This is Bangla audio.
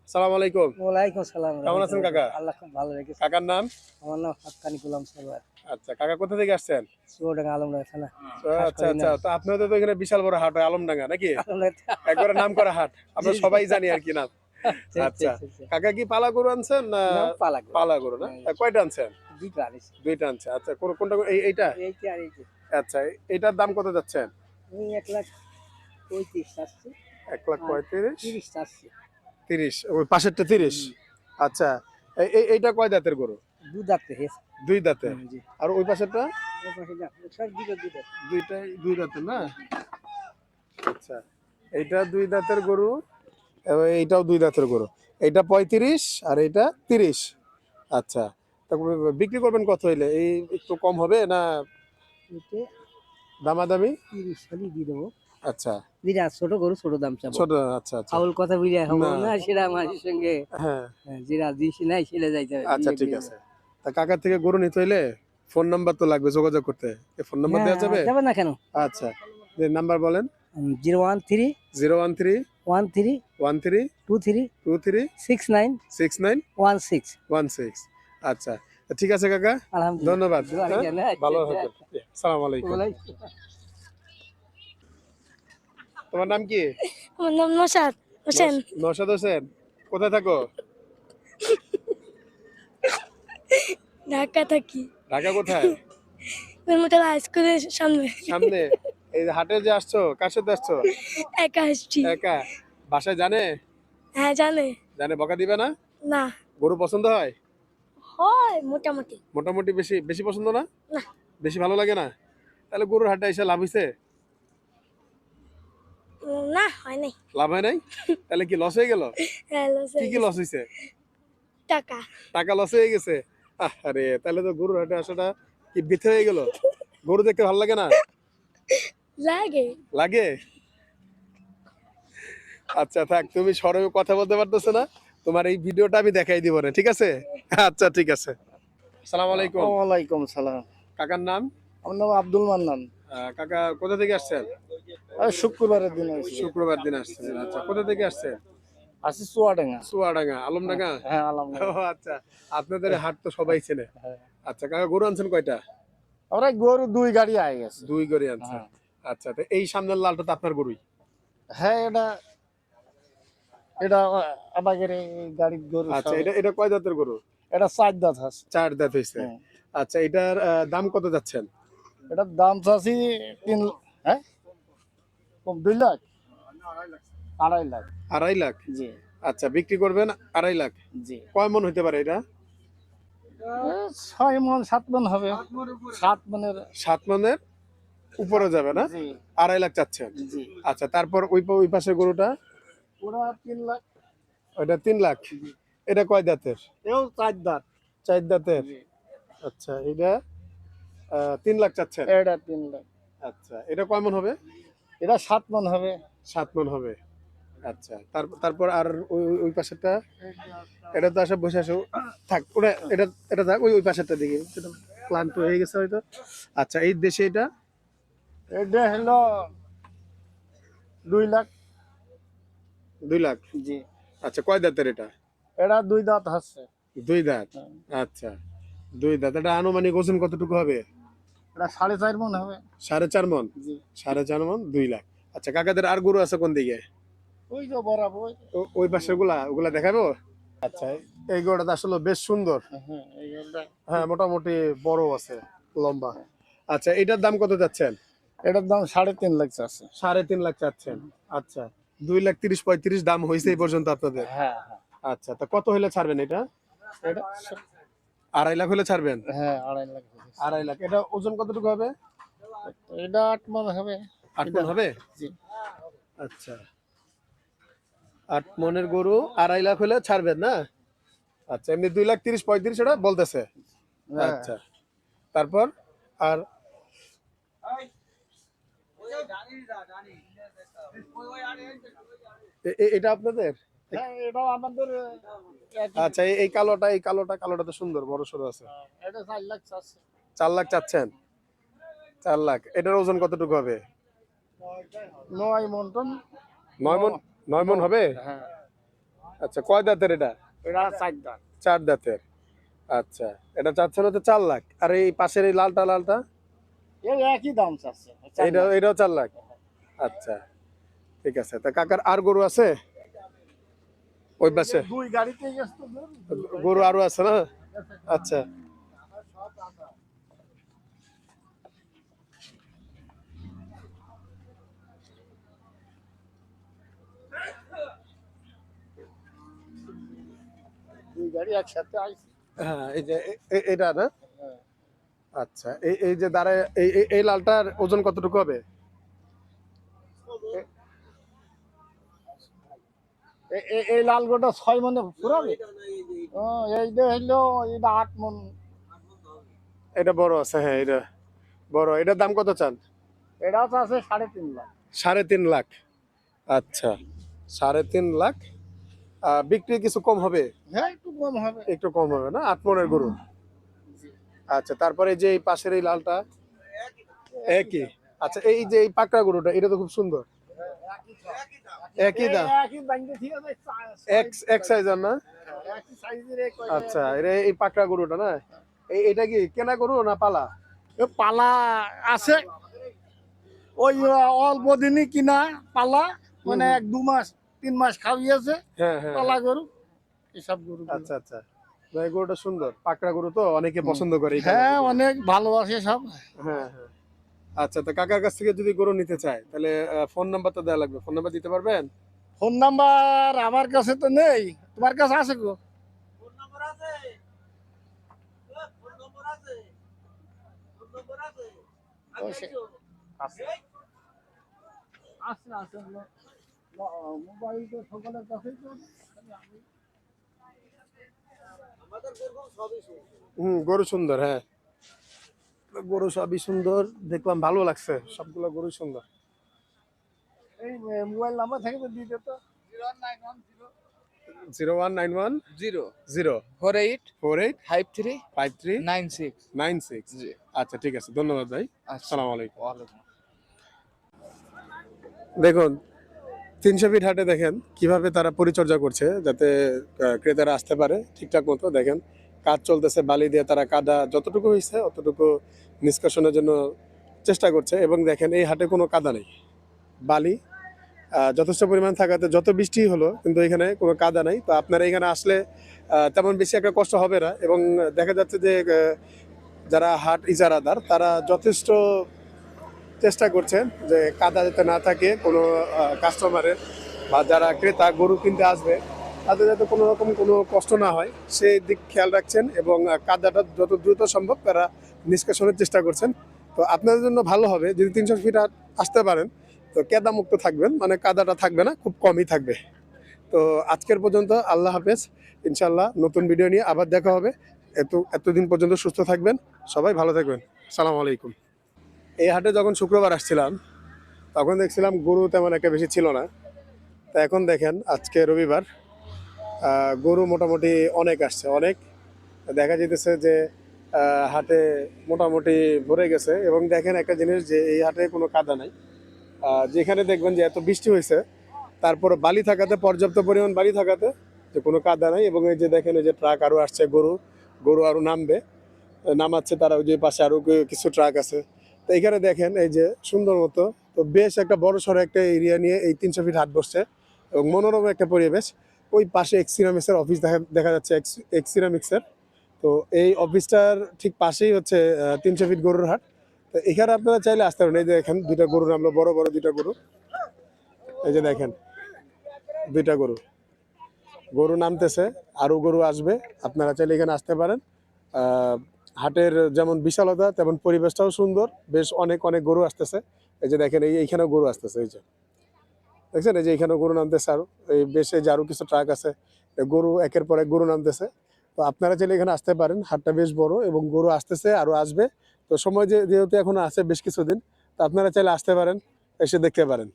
আসসালামু আলাইকুম। ওয়ালাইকুম আসসালাম। কেমন আছেন কাকা? আল্লাহ খুব ভালো রেখেছে। কাকার নাম? আমার নাম হাক্কানি গোলাম সরওয়ার। আচ্ছা, কাকা কোথা থেকে আসছেন? চুয়াডাঙ্গা আলমডাঙ্গা থানা। আচ্ছা, খাসখড়ি আচ্ছা। ইউনিয়ন। তো আপনাদের তো এখানে বিশাল বড় হাট হয় আলমডাঙ্গা নাকি? আলমডাঙ্গা। একবারে নামকরা হাট। জি, আমরা জি। সবাই জানি আরকি নাম। ঠিক, আচ্ছা। ঠিক, ঠিক, ঠিক। কাকা কি পালা গরু আনছেন না নাম পালা গরু। পালা গরু না? হ্যাঁ, কয়টা আনছেন? ২ টা আনিছি। ২ টা আনছেন। আচ্ছা, কোনটা এইটা? এইটা আর এইটা। আচ্ছা, এইটার দাম কত যাচ্ছেন? আমি ১,৩৫,০০০ চাচ্ছি। আর ১,৩৫,০০০ ৩০ চাচ্ছি। ৩০ ওই পাশেরটা ৩০। আচ্ছা। এইটা কয় দাঁতের গরু? ২ দাঁত হয়েছে। ২ দাঁতের। জি। আর ওই পাশেরটা? ওই পাশে যা। সব ২ টা ২ টা। ২ টাই ২ দাঁতের না? আচ্ছা। এইটা ২ দাঁতের গরু এবং এইটাও ২ দাঁতের গরু। এইটা ৩৫ আর এইটা ৩০। আচ্ছা। তারপরে বিক্রি করবেন কত হইলে? এই একটু কম হবে না এটা দামাদামি? ৩০ হলেই দিয়ে দেবো। আচ্ছা। বিরাট ছোট গরু ছোট দাম চাবো। ছোট আচ্ছা, আচ্ছা। ফাউল কথা বুঝে হবো না। না সেটা মানুষের সঙ্গে হ্যাঁ, যেটা জিনিস নাই সেটা যাইতে হবে। আচ্ছা বুঝে ঠিক বুঝে। আছে। তা কাকার থেকে গরু নিতে হইলে ফোন নাম্বার তো লাগবে যোগাযোগ করতে। এই ফোন নাম্বার দেওয়া যাবে? যাবে না কেন? আচ্ছা। যে নাম্বার বলেন? 013 013 13 13 23 23 69 69 16। 16। আচ্ছা। ঠিক আছে কাকা। আলহামদুলিল্লাহ। ধন্যবাদ। দোয়া হ্যাঁ? করেন, ভালো আচ্ছা, থাকবেন। আচ্ছা। আসসালামু আলাইকুম। ওয়ালাইকুম। তোমার নাম কি? আমার নাম নসাদ হোসেন। নওশাদ হোসেন। কোথায় থাকো? ঢাকা থাকি। ঢাকা কোথায়? কলকাতা হাই স্কুলের সামনে। সামনে। এই যে হাটে যে আসছো, কার সাথে আসছো? একা আসছি। একা? বাসায় জানে? হ্যাঁ জানে। জানে বকা দিবে না? না গরু পছন্দ হয়? হয় মোটামুটি। মোটামুটি বেশি বেশি পছন্দ না? না বেশি ভালো লাগে না? তাহলে গরুর হাটে এসে লাভ হইছে? না হয় নাই। লাভ হয় নাই? তাহলে কি লস হয়ে গেল? হ্যাঁ লস কি হয়ে কি গেছে। লস হইছে? টাকা টাকা লস হয়ে গেছে? আরে তাহলে তো গরুর হাটে আসাটা কি বৃথা হয়ে গেল? গরু দেখতে ভালো লাগে না? লাগে। লাগে? আচ্ছা থাক, তুমি সরবে কথা বলতে পারতেছো না, তোমার এই ভিডিওটা আমি দেখাই দিব না, ঠিক আছে? আচ্ছা ঠিক আছে। আসসালামু আলাইকুম। ওয়ালাইকুম সালাম। কাকার নাম? আমার নাম আব্দুল মান্নান। কাকা কোথা থেকে আসছেন? শুক্রবারের দিন আসছি। শুক্রবার দিন আসছেন। আচ্ছা, কোথা থেকে আসছেন? আসছি চুয়াডাঙ্গা। চুয়াডাঙ্গা, আলমডাঙ্গা? হ্যাঁ ও আলহামদুলিল্লাহ। আচ্ছা, আপনাদের এই হাট তো সবাই চেনে। হ্যাঁ। আচ্ছা কাকা, গরু আনছেন কয়টা? আমরা গরু ২ গাড়ি আয়ে গেছে। 2 গরু আনছেন। হ্যাঁ। আচ্ছা, তো এই সামনের লালটা তো আপনার গরুই? হ্যাঁ এটা এটা আমাদের এই গাড়ির গরু আচ্ছা, সব। এটা এটা কয় দাঁতের গরু? এটা ৪ দাঁত আছে। 4 দাঁত হইছে। হুম। আচ্ছা, এটার দাম কত যাচ্ছেন? এটার দাম চাচ্ছি ৩ হ্যাঁ ২ লাখ ২.৫ লাখ। 2.5 লাখ? জি আচ্ছা, বিক্রি করবেন 2.5 লাখ। জি। কয় মন হইতে পারে এটা? ৬ মন ৭ মন হবে। ৭ মনের। 7 মনের উপরে যাবে না? জি 2.5 লাখ চাচ্ছেন। জি। আচ্ছা, তারপর ওই পাশের গরুটা? ওরা ৩ লাখ। ওইটা 3 লাখ। এটা কয় দাঁতের? এও ৪ দাঁত। 4 দাঁতের। জি। আচ্ছা, এটা 3 লাখ চাচ্ছেন। এটা ৩ লাখ। আচ্ছা, এটা কয় মন হবে? এটা ৭ মন হবে। 7 মন হবে। আচ্ছা, তারপর আর ওই পাশেরটা? এটা তো আসলে বসে আসো, থাক ওটা, এটা থাক, ওই পাশেরটা দিকে এটা ক্লান্ত হয়ে গেছে হয়তো। আচ্ছা, এই দেশে এটা? এটা হলো ২ লাখ। 2 লাখ। জি। আচ্ছা, কয় দাঁতের এটা? এটা ২ দাঁত আছে। 2 দাঁত। আচ্ছা, 2 দাঁত। এটা আনুমানিক ওজন কতটুকু হবে? এটা ৪.৫ মন হবে। 4.5 মন? জি। 4.5 মন, 2 লাখ। আচ্ছা, কাকাদের আর গরু আছে কোন দিকে? ওই যে বরাবর। ওই পাশের ওগুলা দেখাবো? আচ্ছা, এই গরুটা আসলে বেশ সুন্দর। হ্যাঁ এইগুলা। হ্যাঁ, মোটামুটি বড় আছে, লম্বা। আচ্ছা, এটার দাম কত যাচ্ছেন? এটার দাম ৩.৫ লাখ আছে। 3.5 লাখ চাচ্ছেন। আচ্ছা, 2,30,35 দাম হয়েছে এই পর্যন্ত আপনাদের? হ্যাঁ হ্যাঁ। আচ্ছা, তা কত হলে ছাড়বেন এটা? এটা 2.5 লাখ হলে ছাড়বেন? হ্যাঁ ২.৫ লাখ হয়েছে। 2.5 লাখ। এটা ওজন কতটুকু হবে? এটা ৮ মন হবে। 8 মন হবে? জি। আচ্ছা, 8 মনের গরু 2.5 লাখ হলে ছাড়বেন না? আচ্ছা, এমনি 2,30,35 এটা বলতেছে। হ্যাঁ। আচ্ছা, তারপর আর এটা আপনাদের? হ্যাঁ এটাও আমাদের একই। আচ্ছা, এই কালোটা তো সুন্দর, বড় সড়ো আছে। এটা ৪ লাখ আছে। 4 লাখ চাচ্ছেন? 4 লাখ। এটার ওজন কতটুকু হবে? ৯ মন টন। 9 মন? 9 মন হবে? হ্যাঁ আচ্ছা, কয় দাঁতের এটা? এটা 4 দাঁত। 4 দাঁতের। আচ্ছা, এটা চাচ্ছেন হচ্ছে 4 লাখ। আর এই পাশের এই লালটা? এর একই দাম চাচ্ছে 4 এটা লাখ। এটাও 4 লাখ। আচ্ছা, ঠিক আছে। তা কাকার আর গরু আছে ওই পাশে? দুই গাড়িতে গেছে তো গরু আরো আছে না? আচ্ছা, দুই গাড়ি একসাথে আইছে। হ্যাঁ, এই যে এটা না? হ্যাঁ। আচ্ছা, এই এই যে দাঁড়ায় এই লালটার ওজন কতটুকু হবে? এই লাল গোটা 6 মনে পুরাবে। এইটা হইলো এটা 8 মন। এটা বড় আছে, হ্যাঁ এটা বড়। এটার দাম কত চান? এটা তো আছে 3.5 লাখ। 3.5 লাখ। আচ্ছা, 3.5 লাখ। বিক্রি কিছু কম হবে? হ্যাঁ, একটু কম হবে। একটু কম হবে না? 8 মনের গরু। আচ্ছা, তারপরে যে এই পাশের এই লালটা একই। আচ্ছা, এই যে এই পাকড়া গরুটা, এটা তো খুব সুন্দর। একই দাম? একই বাইন্দে ঠিক আছে। এক সাইজের না? একই সাইজের আচ্ছা, এই পাকড়া গরুটা না? এটা কি কেনা গরু না পালা? পালা আছে। ওই অল্প দিনই কিনা পালা, মানে 1-2 মাস 3 মাস খাওয়িয়েছে হ্যাঁ, হ্যাঁ। পালা গরু, এসব গরু। আচ্ছা, আচ্ছা। না, এই গরুটা সুন্দর। পাকড়া গরু তো অনেকে পছন্দ করে এই হ্যাঁ, কালার। অনেক ভালোবাসে সব। হ্যাঁ, হ্যাঁ। আচ্ছা, তো কাকার কাছ থেকে যদি গরু নিতে চায় তাহলে ফোন নাম্বারটা দেওয়া লাগবে। ফোন নাম্বার দিতে পারবেন? ফোন নাম্বার আমার কাছে তো নেই, তোমার কাছে আছে গো? ও, আছে আছে আছে। মোবাইল তো সকলের কাছেই তো। গরু সুন্দর, হ্যাঁ। গরু সবই সুন্দর, দেখলাম ভালো লাগছে, সবগুলো গরু সুন্দর। এই মোবাইল নাম্বার থেকে তো দিয়ে দিত। 0191 জিরো 0 48 48 53 53 96। 96। জি। আচ্ছা, ঠিক আছে, ধন্যবাদ ভাই। আচ্ছা। আসসালামু আলাইকুম। ওয়ালাইকুম। দেখুন, 300 ফিট হাটে দেখেন কিভাবে তারা পরিচর্যা করছে যাতে ক্রেতারা আসতে পারে ঠিকঠাক মতো। দেখেন কাজ চলতেছে, বালি দিয়ে তারা কাদা যতটুকু হয়েছে অতটুকু নিষ্কাশনের জন্য চেষ্টা করছে। এবং দেখেন এই হাটে কোনো কাদা নেই, বালি যথেষ্ট পরিমাণ থাকাতে যত বৃষ্টি হলো কিন্তু এখানে কোনো কাদা নাই। তো আপনারা এখানে আসলে তেমন বেশি একটা কষ্ট হবে না। এবং দেখা যাচ্ছে যে যারা হাট ইজারাদার তারা যথেষ্ট চেষ্টা করছেন যে কাদা যাতে না থাকে কোনো কাস্টমারের বা যারা ক্রেতা গরু কিনতে আসবে তাদের যাতে কোনো রকম কোনো কষ্ট না হয় সেই দিক খেয়াল রাখছেন। এবং কাদাটা যত দ্রুত সম্ভব তারা নিষ্কাশনের চেষ্টা করছেন। তো আপনাদের জন্য ভালো হবে যদি 300 ফিট আসতে পারেন, তো কেদা মুক্ত থাকবেন, মানে কাদাটা থাকবে না, খুব কমই থাকবে। তো আজকের পর্যন্ত আল্লাহ হাফেজ। ইনশাল্লাহ নতুন ভিডিও নিয়ে আবার দেখা হবে। এতদিন পর্যন্ত সুস্থ থাকবেন, সবাই ভালো থাকবেন। আসসালামু আলাইকুম। এই হাটে যখন শুক্রবার আসছিলাম তখন দেখছিলাম গরু তেমন একটা বেশি ছিল না। তা এখন দেখেন আজকে রবিবার, গরু মোটামুটি অনেক আসছে, অনেক দেখা যেতেছে যে হাটে মোটামুটি ভরে গেছে। এবং দেখেন একটা জিনিস যে এই হাটে কোনো কাদা নাই, যেখানে দেখবেন যে এত বৃষ্টি হয়েছে তারপর বালি থাকাতে, পর্যাপ্ত পরিমাণ বালি থাকাতে যে কোনো কাদা নাই। এবং এই যে দেখেন এই যে ট্রাক আরও আসছে, গরু আরও নামবে, নামাচ্ছে তারা। ওই যে পাশে আরও কিছু ট্রাক আছে। তো এখানে দেখেন এই যে সুন্দর মতো, তো বেশ একটা বড় সড়ো একটা এরিয়া নিয়ে এই 300 ফিট হাট বসছে এবং মনোরম একটা পরিবেশ। ওই পাশে এক্সিরামিক্সের অফিস দেখা যাচ্ছে, এক্সিরামিক্সের। তো এই অফিসটার ঠিক পাশেই হচ্ছে 300 ফিট গরুর হাট। তো এখানে আপনারা চাইলে আসতে পারেন। এই যে দেখেন দুইটা গরু নামলো, বড় বড় দুইটা গরু। এই যে দেখেন দুইটা গরু নামতেছে, আরো গরু আসবে। আপনারা চাইলে এখানে আসতে পারেন। হাটের যেমন বিশালতা তেমন পরিবেশটাও সুন্দর, বেশ অনেক অনেক গরু আসতেছে। এই যে দেখেন এইখানেও গরু আসতেছে, এই যে দেখছেন, এই যে এখানেও গরু নামতেছে আরো। এই বেশ এই যে আরো কিছু ট্রাক আছে, গরু একের পর এক গরু নামতেছে। তো আপনারা চাইলে এখানে আসতে পারেন। হাটটা বেশ বড় এবং গরু আসতেছে, আরো আসবে। তো সময় যেহেতু এখনো আছে বেশ কিছুদিন, তো আপনারা চাইলে আসতে পারেন, এসে দেখতে পারেন।